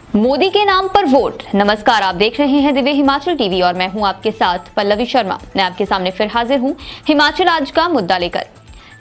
मोदी के नाम पर वोट। नमस्कार, आप देख रहे हैं दिव्य हिमाचल टीवी और मैं हूं आपके साथ पल्लवी शर्मा। मैं आपके सामने फिर हाजिर हूं हिमाचल आज का मुद्दा लेकर।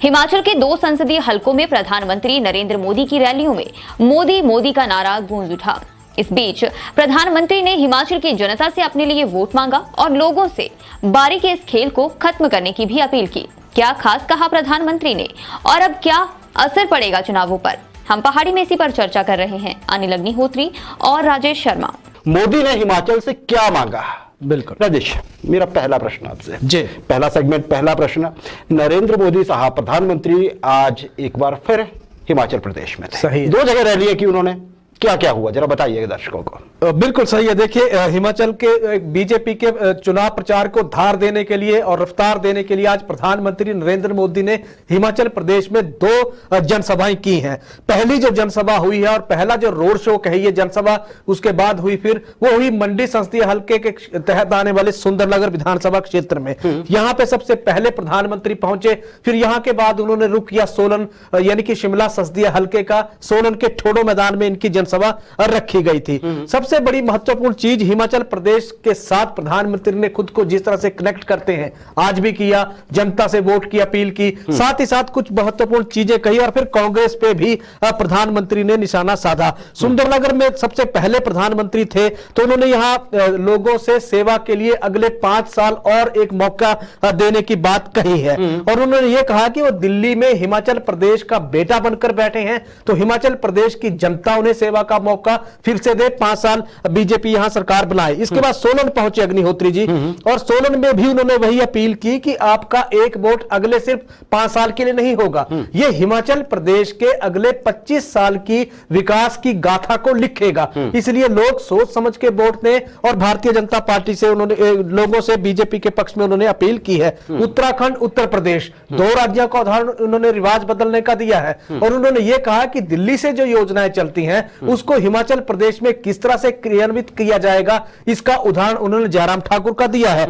हिमाचल के 2 संसदीय हलकों में प्रधानमंत्री नरेंद्र मोदी की रैलियों में मोदी मोदी का नारा गूंज उठा। इस बीच प्रधानमंत्री ने हिमाचल की जनता से अपने लिए वोट मांगा और लोगों से बारी के इस खेल को खत्म करने की भी अपील की। क्या खास कहा प्रधानमंत्री ने और अब क्या असर पड़ेगा चुनावों पर? हम पहाड़ी में इसी पर चर्चा कर रहे हैं अनिल अग्निहोत्री और राजेश शर्मा। मोदी ने हिमाचल से क्या मांगा? बिल्कुल राजेश, मेरा पहला प्रश्न आपसे जी, पहला सेगमेंट, पहला प्रश्न। नरेंद्र मोदी साहब प्रधानमंत्री आज एक बार फिर हिमाचल प्रदेश में थे। सही, 2 जगह रैली की उन्होंने। क्या क्या हुआ जरा बताइए दर्शकों को। बिल्कुल सही है। देखिए, हिमाचल के बीजेपी के चुनाव प्रचार को धार देने के लिए और रफ्तार देने के लिए आज प्रधानमंत्री नरेंद्र मोदी ने हिमाचल प्रदेश में 2 जनसभाएं की हैं। पहली जो जनसभा हुई है और पहला जो रोड शो कहिए जनसभा, उसके बाद हुई फिर वो हुई मंडी संसदीय हल्के के तहत आने वाले सुंदरनगर विधानसभा क्षेत्र में। यहाँ पे सबसे पहले प्रधानमंत्री पहुंचे, फिर यहाँ के बाद उन्होंने रुख किया सोलन यानी कि शिमला संसदीय हल्के का सोलन के ठोडो मैदान में इनकी सभा रखी गई थी। सबसे बड़ी महत्वपूर्ण चीज, हिमाचल प्रदेश के साथ प्रधानमंत्री ने खुद को जिस तरह से कनेक्ट करते हैं आज भी किया, जनता से वोट की अपील की, साथ ही साथ कुछ महत्वपूर्ण चीजें कही और फिर कांग्रेस पे भी प्रधानमंत्री ने निशाना साधा। सुंदरनगर में सबसे पहले प्रधानमंत्री थे तो उन्होंने यहां लोगों से सेवा के लिए अगले 5 साल और एक मौका देने की बात कही है और उन्होंने यह कहा कि वो दिल्ली में हिमाचल प्रदेश का बेटा बनकर बैठे हैं तो हिमाचल प्रदेश की जनता उन्हें सेवा का मौका फिर से दे, 5 साल बीजेपी यहां सरकार बनाए। इसके बाद सोलन पहुंचे अग्निहोत्री जी और सोलन में भी उन्होंने वही अपील की कि आपका एक वोट अगले सिर्फ 5 साल के लिए नहीं होगा, यह हिमाचल प्रदेश के अगले 25 साल की विकास की गाथा को लिखेगा। इसलिए लोग सोच समझ के वोट दें और भारतीय जनता पार्टी से उन्होंने लोगों से बीजेपी के पक्ष में उन्होंने अपील की है। उत्तराखंड, उत्तर प्रदेश 2 राज्यों का उदाहरण उन्होंने रिवाज बदलने का दिया है और उन्होंने यह कहा कि दिल्ली से जो योजनाएं चलती हैं उसको हिमाचल प्रदेश में किस तरह से क्रियान्वित किया जाएगा, इसका उदाहरण उन्होंने जयराम ठाकुर का दिया है।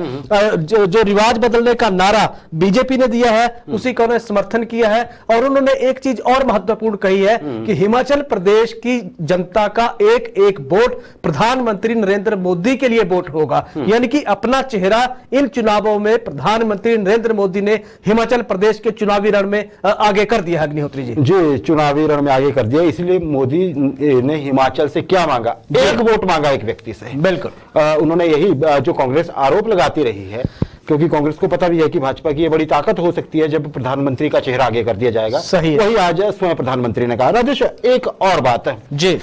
जो रिवाज बदलने का नारा बीजेपी ने दिया है उसी का उन्होंने समर्थन किया है और उन्होंने एक चीज और महत्वपूर्ण कही है कि हिमाचल प्रदेश की जनता का एक एक वोट प्रधानमंत्री नरेंद्र मोदी के लिए वोट होगा। यानी कि अपना चेहरा इन चुनावों में प्रधानमंत्री नरेंद्र मोदी ने हिमाचल प्रदेश के चुनावी रण में आगे कर दिया। अग्निहोत्री जी, चुनावी रण में आगे कर दिया। इसलिए मोदी ने हिमाचल से क्या मांगा? एक वोट मांगा एक व्यक्ति से। बिल्कुल उन्होंने यही जो कांग्रेस आरोप लगाती रही है, क्योंकि कांग्रेस को पता भी है कि भाजपा की ये बड़ी ताकत हो सकती है जब प्रधानमंत्री का चेहरा आगे कर दिया जाएगा। सही है। वही आज स्वयं प्रधानमंत्री ने कहा। राजेश, एक और बात है जी,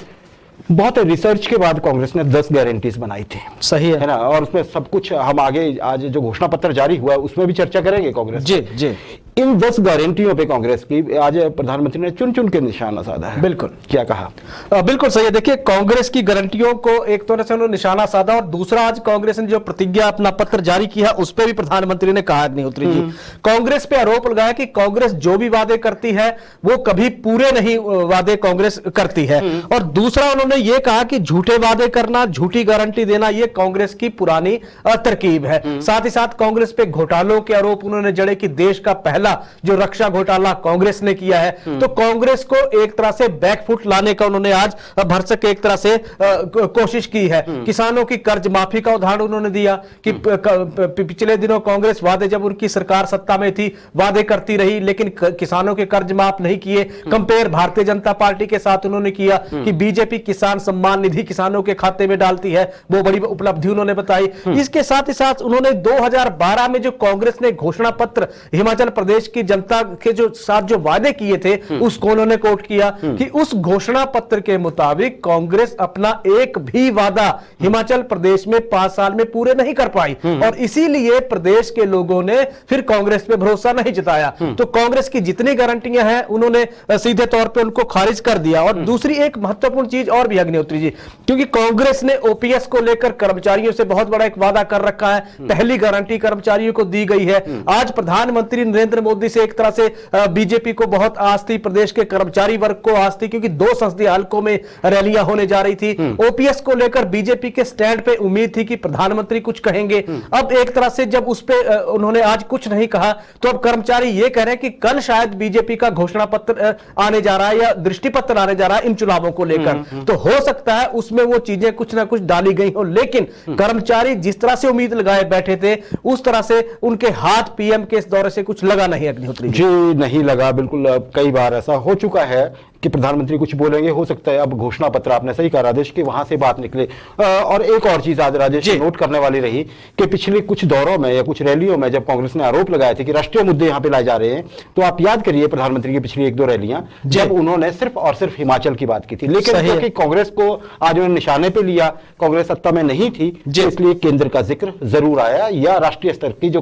बहुत रिसर्च के बाद कांग्रेस ने 10 गारंटीज बनाई थी। सही है ना, और उसमें सब कुछ हम आगे आज जो घोषणा पत्र जारी हुआ है उसमें भी चर्चा करेंगे कांग्रेस। जी, इन 10 गारंटियों पे कांग्रेस की आज प्रधानमंत्री ने चुन चुन के निशाना साधा है। बिल्कुल, क्या कहा? बिल्कुल सही है। देखिए, कांग्रेस की गारंटियों को एक तरह से उन्होंने निशाना साधा और दूसरा आज कांग्रेस ने जो प्रतिज्ञा अपना पत्र जारी किया उस पर भी प्रधानमंत्री ने कहा अग्निहोत्री जी, कांग्रेस पे आरोप लगाया कि कांग्रेस जो भी वादे करती है वो कभी पूरे नहीं वादे कांग्रेस करती है और दूसरा उन्होंने ये कहा कि झूठे वादे करना, झूठी गारंटी देना ये कांग्रेस की पुरानी तरकीब है। साथ ही साथ कांग्रेस पे घोटालों के आरोप उन्होंने जड़े कि देश का पहला जो रक्षा घोटाला कांग्रेस ने किया है तो कांग्रेस को एक तरह से बैकफुट लाने का उन्होंने आज भरसक एक तरह से कोशिश की है। किसानों की कर्ज माफी का उदाहरण उन्होंने दिया कि पिछले दिनों कांग्रेस वादे, जब उनकी सरकार सत्ता में थी, वादे करती रही लेकिन किसानों के कर्ज माफ नहीं किए। कंपेयर भारतीय जनता पार्टी के साथ उन्होंने किया कि बीजेपी किसान सम्मान निधि किसानों के खाते में डालती है, वो बड़ी उपलब्धि उन्होंने बताई। इसके साथ ही साथ उन्होंने 2012 में जो कांग्रेस ने घोषणा पत्र हिमाचल प्रदेश की जनता के जो साथ जो वादे किए थे उसको उन्होंने कोट किया कि उस घोषणा पत्र के मुताबिक कांग्रेस अपना एक भी वादा हिमाचल प्रदेश में 5 साल में पूरे नहीं कर पाई और इसीलिए प्रदेश के लोगों ने फिर कांग्रेस पे भरोसा नहीं जताया। तो कांग्रेस की जितनी गारंटियां हैं उन्होंने सीधे तौर पे उनको खारिज कर दिया। और दूसरी एक महत्वपूर्ण चीज और भी अग्निहोत्री जी, क्योंकि कांग्रेस ने ओपीएस को लेकर कर्मचारियों से बहुत बड़ा एक वादा कर रखा है, पहली गारंटी कर्मचारियों को दी गई है। आज प्रधानमंत्री नरेंद्र मोदी से एक तरह से बीजेपी को बहुत आस थी, प्रदेश के कर्मचारी वर्ग को आस थी, क्योंकि 2 संसदीय हलकों में रैलियां होने जा रही थी। ओपीएस को लेकर बीजेपी के स्टैंड पे उम्मीद थी कि प्रधानमंत्री कुछ कहेंगे। अब एक तरह से जब उस पे उन्होंने आज कुछ नहीं कहा, तो अब कर्मचारी ये कह रहे हैं कि कल शायद बीजेपी का घोषणा पत्र आने जा रहा है या दृष्टि पत्र आने जा रहा है इन चुनावों को लेकर। तो हो सकता है उसमें वो चीजें कुछ ना कुछ डाली गई हो, लेकिन कर्मचारी जिस तरह से उम्मीद लगाए बैठे थे उस तरह से उनके हाथ पीएम के इस दौरे से कुछ लगा नहीं अग्निहोत्री जी, नहीं लगा बिल्कुल। कई बार ऐसा हो चुका है कि प्रधानमंत्री कुछ बोलेंगे, हो सकता है अब घोषणा पत्र, आपने सही कहा राजेश, कि वहां से बात निकले। और एक और चीज आज राजेश नोट करने वाली रही कि पिछले कुछ दौरों में या कुछ रैलियों में जब कांग्रेस ने आरोप लगाए थे कि राष्ट्रीय मुद्दे यहां पे लाए जा रहे हैं, तो आप याद करिए प्रधानमंत्री की पिछली 1-2 रैलियां जब उन्होंने सिर्फ और सिर्फ हिमाचल की बात की थी। लेकिन क्योंकि कांग्रेस को आज उन्होंने निशाने पे लिया, कांग्रेस सत्ता में नहीं थी, इसलिए केंद्र का जिक्र जरूर आया, या राष्ट्रीय स्तर की जो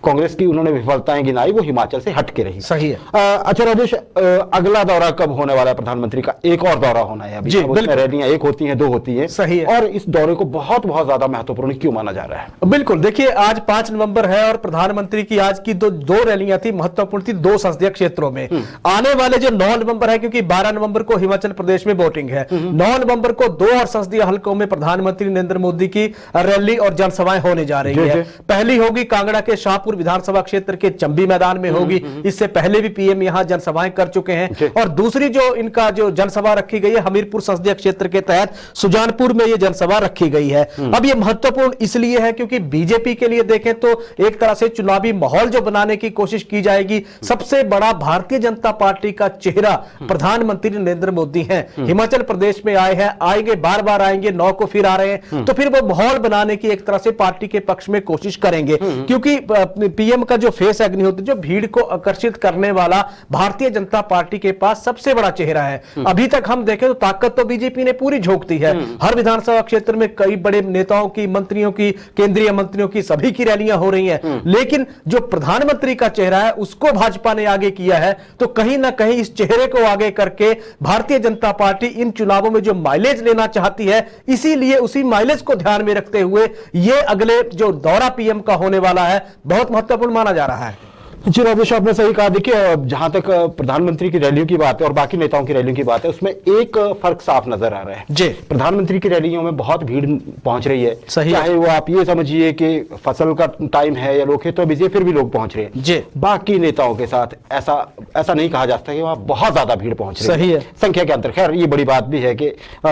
कांग्रेस की उन्होंने विफलताएं गिनाई वो हिमाचल से हटके रही। सही है। अच्छा राजेश, अगला दौरा कब होने वाला है प्रधानमंत्री का? एक और दौरा होना है अभी, रैलियां 1 होती हैं, 2 होती हैं। सही है। और इस दौरे को बहुत बहुत ज्यादा महत्वपूर्ण क्यों माना जा रहा है? बिल्कुल, देखिए आज 5 नवंबर है और प्रधानमंत्री की आज की दो रैलियां थी, महत्वपूर्ण थी 2 संसदीय क्षेत्रों में। आने वाले जो 9 नवंबर है, क्योंकि 12 नवंबर को हिमाचल प्रदेश में वोटिंग है, 9 नवंबर को 2 और संसदीय हलकों में प्रधानमंत्री नरेंद्र मोदी की रैली और जनसभाएं होने जा रही है। पहली होगी कांगड़ा के शाहपुर विधानसभा क्षेत्र के चंबी मैदान में होगी, इससे पहले भी पीएम यहां जनसभाएं कर चुके हैं। और दूसरी जो इनका जो जनसभा रखी गई है हमीरपुर संसदीय क्षेत्र के तहत सुजानपुर में यह जनसभा रखी गई है। अब यह महत्वपूर्ण इसलिए है क्योंकि बीजेपी के लिए देखें तो एक तरह से चुनावी माहौल जो बनाने की कोशिश की जाएगी, सबसे बड़ा भारतीय जनता पार्टी का चेहरा प्रधानमंत्री नरेंद्र मोदी हैं। हिमाचल प्रदेश में आए हैं, आएंगे, बार बार आएंगे, 9 को फिर आ रहे हैं, तो फिर वो माहौल बनाने की एक तरह से पार्टी के पक्ष में कोशिश करेंगे। क्योंकि पीएम का जो फेस अग्निहोत्री, जो भीड़ को आकर्षित करने वाला भारतीय जनता पार्टी के पास सबसे बड़ा चेहरा है। अभी तक हम देखें तो ताकत तो बीजेपी ने पूरी झोंक दी है। हर विधानसभा क्षेत्र में कई बड़े नेताओं की, मंत्रियों की, केंद्रीय मंत्रियों की, सभी की रैलियां हो रही हैं। लेकिन जो प्रधानमंत्री का चेहरा है उसको भाजपा ने आगे किया है, तो कहीं ना कहीं इस चेहरे को आगे करके भारतीय जनता पार्टी इन चुनावों में जो माइलेज लेना चाहती है, इसीलिए उसी माइलेज को ध्यान में रखते हुए यह अगले जो दौरा पीएम का होने वाला है बहुत महत्वपूर्ण माना जा रहा है। जी राजेश, आपने सही कहा। देखिए, जहां तक प्रधानमंत्री की रैलियों की बात है और बाकी नेताओं की रैलियों की बात है, उसमें एक फर्क साफ नजर आ रहा है जी। प्रधानमंत्री की रैलियों में बहुत भीड़ पहुंच रही है, चाहे वो आप ये समझिए कि फसल का टाइम है या लोग खेतों बिजी, फिर भी लोग पहुंच रहे हैं जी। बाकी नेताओं के साथ ऐसा नहीं कहा जा सकता कि वहां बहुत ज्यादा भीड़ पहुंच रही है, संख्या के अंतर। खैर, ये बड़ी बात भी है कि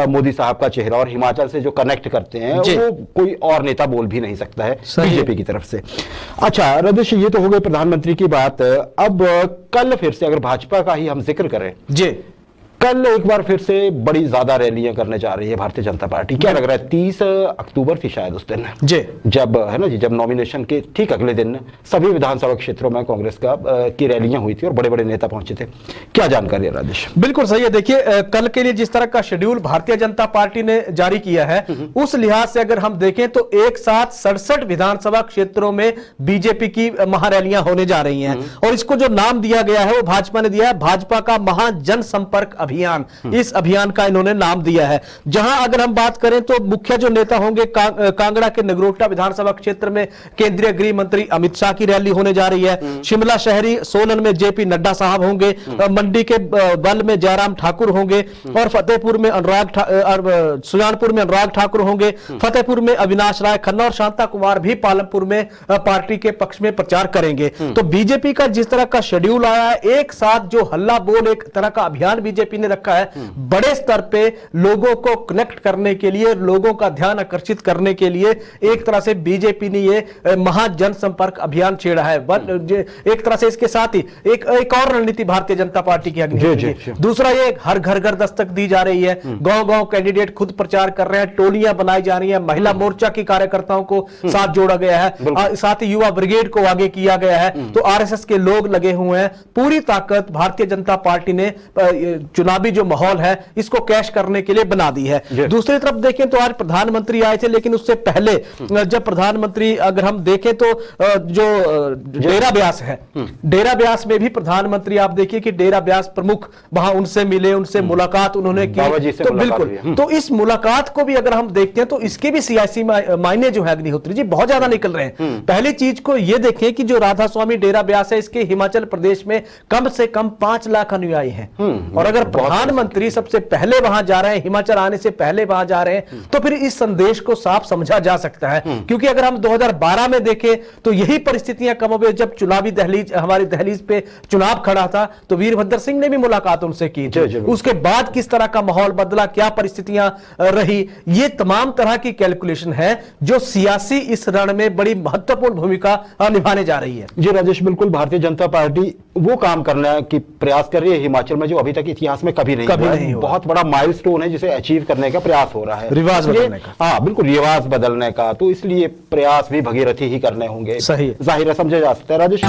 मोदी साहब का चेहरा और हिमाचल से जो कनेक्ट करते हैं वो कोई और नेता बोल भी नहीं सकता है बीजेपी की तरफ से। अच्छा राजेश, ये तो हो गई प्रधानमंत्री की बात। अब कल फिर से अगर भाजपा का ही हम जिक्र करें जी, कल एक बार फिर से बड़ी ज्यादा रैलियां करने जा रही है भारतीय जनता पार्टी। क्या लग रहा है? 30 अक्टूबर थी शायद उस दिन जी, जब है ना जी, जब नॉमिनेशन के ठीक अगले दिन सभी विधानसभा क्षेत्रों में कांग्रेस की रैलियां हुई थी और बड़े बड़े नेता पहुंचे थे। क्या जानकारी है राजेश? बिल्कुल सही है। देखिए, कल के लिए जिस तरह का शेड्यूल भारतीय जनता पार्टी ने जारी किया है, उस लिहाज से अगर हम देखें तो एक साथ 67 विधानसभा क्षेत्रों में बीजेपी की महारैलियां होने जा रही हैं। और इसको जो नाम दिया गया है वो भाजपा ने दिया है भाजपा का महाजन संपर्क अभियान। इस अभियान का इन्होंने नाम दिया है। जहां अगर हम बात करें तो मुख्य जो नेता होंगे, कांगड़ा के नगरोटा विधानसभा क्षेत्र में केंद्रीय गृह मंत्री अमित शाह की रैली होने जा रही है। शिमला शहरी सोलन में जेपी नड्डा साहब होंगे, मंडी के बल में जयराम ठाकुर होंगे, और फतेहपुर में सुजानपुर में अनुराग ठाकुर होंगे, फतेहपुर में अविनाश राय खन्ना और शांता कुमार भी पालमपुर में पार्टी के पक्ष में प्रचार करेंगे। तो बीजेपी का जिस तरह का शेड्यूल आया है, एक साथ जो हल्ला बोल एक तरह का अभियान बीजेपी ने रखा है, बड़े स्तर पे लोगों को कनेक्ट करने के लिए, लोगों का ध्यान आकर्षित करने के लिए एक तरह से बीजेपी ने ये महाजन संपर्क अभियान छेड़ा है। एक तरह से इसके साथ ही एक और रणनीति भारतीय जनता पार्टी की अग्निहोत्री, दूसरा ये हर घर घर दस्तक दी जा रही है। गांव गांव कैंडिडेट खुद प्रचार कर रहे हैं, टोलियां बनाई जा रही हैं, महिला मोर्चा की कार्यकर्ताओं को साथ जोड़ा गया है, साथ ही युवा ब्रिगेड को आगे किया गया है। तो आरएसएस के लोग लगे हुए हैं। पूरी ताकत भारतीय जनता पार्टी ने चुनाव चुनावी जो माहौल है इसको कैश करने के लिए बना दी है। दूसरी तरफ देखें तो आज प्रधानमंत्री आए थे, लेकिन उससे पहले जब प्रधानमंत्री अगर हम देखें तो जो डेरा ब्यास है, डेरा ब्यास में भी प्रधानमंत्री आप देखिए कि डेरा ब्यास प्रमुख वहां उनसे मिले, उनसे मुलाकात उन्होंने की। तो बिल्कुल, तो इस मुलाकात को भी अगर हम देखते हैं तो इसके भी सियासी मायने जो है अग्निहोत्री जी बहुत ज्यादा निकल रहे हैं। पहली चीज को यह देखें कि जो राधा स्वामी डेरा ब्यास है इसके हिमाचल प्रदेश में कम से कम 5 लाख अनुयायी हैं, और अगर प्रधानमंत्री सबसे पहले वहां जा रहे हैं, हिमाचल आने से पहले वहां जा रहे हैं, तो फिर इस संदेश को साफ समझा जा सकता है। क्योंकि अगर हम 2012 में देखें तो यही परिस्थितियां कमोबेश, जब चुनावी दहलीज हमारी दहलीज पे चुनाव खड़ा था तो वीरभद्र सिंह ने भी मुलाकात उनसे की थी। उसके बाद किस तरह का माहौल बदला, क्या परिस्थितियां रही, ये तमाम तरह की कैलकुलेशन है जो सियासी इस रण में बड़ी महत्वपूर्ण भूमिका निभाने जा रही है। जी राजेश, बिल्कुल भारतीय जनता पार्टी वो काम करने की प्रयास कर रही है हिमाचल में जो अभी तक इतिहास में कभी नहीं हुआ। बहुत बड़ा माइलस्टोन है जिसे अचीव करने का प्रयास हो रहा है, रिवाज बदलने का। हाँ बिल्कुल, रिवाज बदलने का, तो इसलिए प्रयास भी भगीरथी ही करने होंगे। सही, जाहिर है, समझा जा सकता है राजेश।